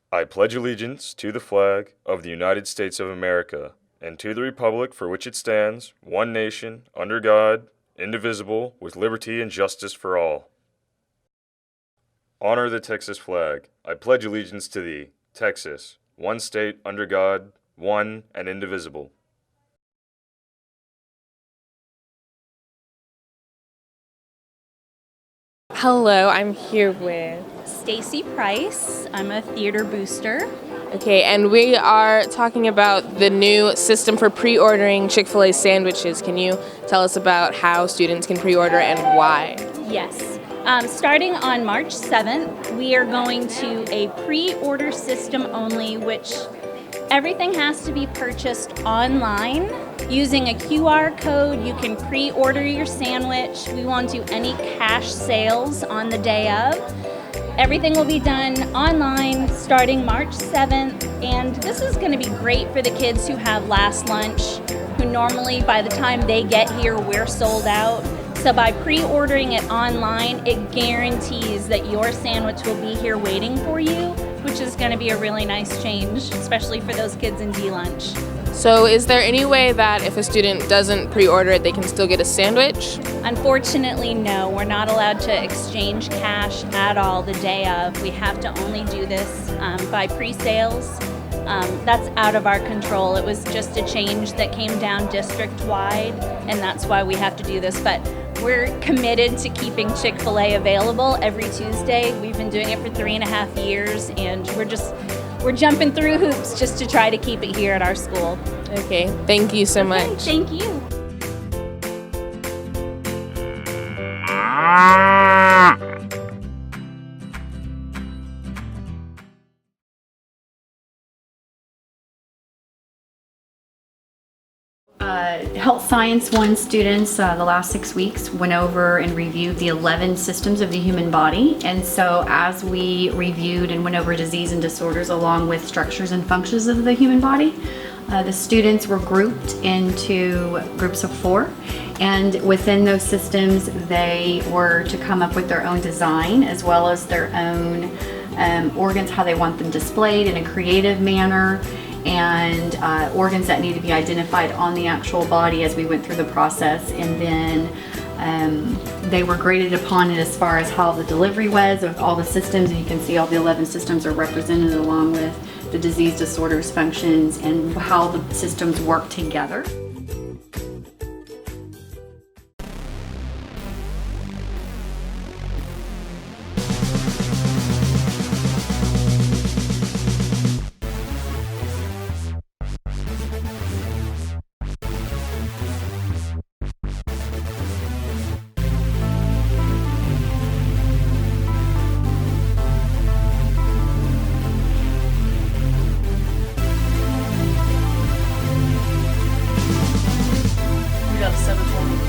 I pledge allegiance to the flag of the United States of America and to the republic for which it stands, one nation, under God, indivisible, with liberty and justice for all. Honor the Texas flag. I pledge allegiance to thee, Texas, one state, under God, one and indivisible. Hello, I'm here with Stacy Price. I'm a theater booster. Okay, and we are talking about the new system for pre-ordering Chick-fil-A sandwiches. Can you tell us about how students can pre-order and why? Yes. Starting on March 7th, we are going to a pre-order system only, which everything has to be purchased online. Using a QR code, you can pre-order your sandwich. We won't do any cash sales on the day of. Everything will be done online starting March 7th, and this is going to be great for the kids who have last lunch, who normally by the time they get here, we're sold out. So by pre-ordering it online, it guarantees that your sandwich will be here waiting for you, which is going to be a really nice change, especially for those kids in D-lunch. So is there any way that if a student doesn't pre-order it, they can still get a sandwich? Unfortunately, no. We're not allowed to exchange cash at all the day of. We have to only do this by pre-sales. That's out of our control. It was just a change that came down district-wide, and that's why we have to do this. But we're committed to keeping Chick-fil-A available every Tuesday. We've been doing it for 3.5 years, and we're jumping through hoops just to try to keep it here at our school. Okay, thank you so much. Thank you. Health Science 1 students the last 6 weeks went over and reviewed the 11 systems of the human body, and so as we reviewed and went over disease and disorders along with structures and functions of the human body, the students were grouped into groups of 4, and within those systems they were to come up with their own design as well as their own organs, how they want them displayed in a creative manner, and organs that need to be identified on the actual body as we went through the process. And then they were graded upon it as far as how the delivery was of all the systems, and you can see all the 11 systems are represented along with the disease, disorders, functions, and how the systems work together. We got 720.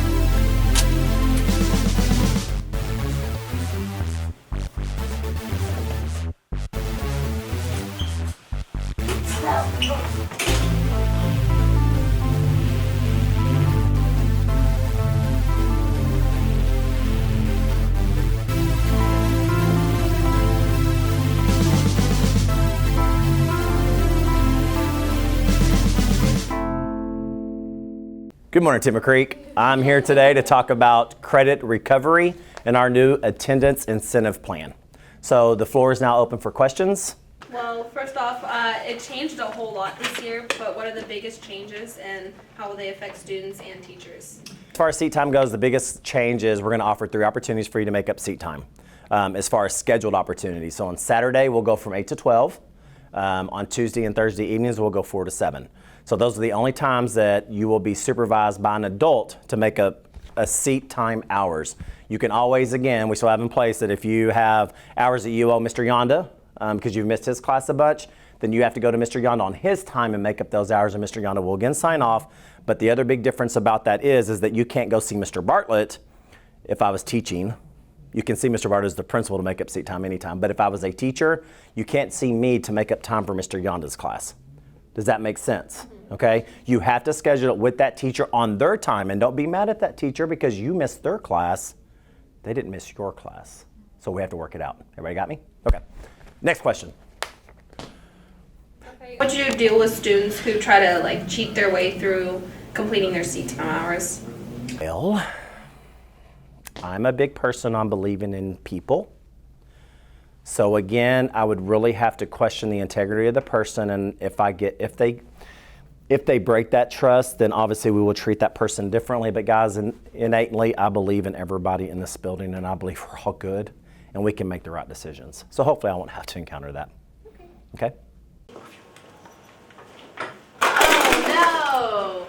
Good morning, Timber Creek. I'm here today to talk about credit recovery and our new attendance incentive plan. So the floor is now open for questions. Well, first off, it changed a whole lot this year, but what are the biggest changes and how will they affect students and teachers? As far as seat time goes, the biggest change is we're going to offer 3 opportunities for you to make up seat time as far as scheduled opportunities. So on Saturday, we'll go from 8 to 12. On Tuesday and Thursday evenings, we'll go 4 to 7. So those are the only times that you will be supervised by an adult to make up a seat time hours. You can always, again, we still have in place that if you have hours that you owe Mr. Yonda because you've missed his class a bunch, then you have to go to Mr. Yonda on his time and make up those hours, and Mr. Yonda will again sign off. But the other big difference about that is that you can't go see Mr. Bartlett if I was teaching. You can see Mr. Bartlett as the principal to make up seat time anytime. But if I was a teacher, you can't see me to make up time for Mr. Yonda's class. Does that make sense? Okay? You have to schedule it with that teacher on their time, and don't be mad at that teacher because you missed their class. They didn't miss your class. So we have to work it out. Everybody got me? Okay. Next question. What do you deal with students who try to like cheat their way through completing their seat time hours? Well, I'm a big person on believing in people. So again, I would really have to question the integrity of the person, and if they break that trust, then obviously we will treat that person differently. But guys, innately, I believe in everybody in this building, and I believe we're all good, and we can make the right decisions. So hopefully I won't have to encounter that. Okay? Oh no!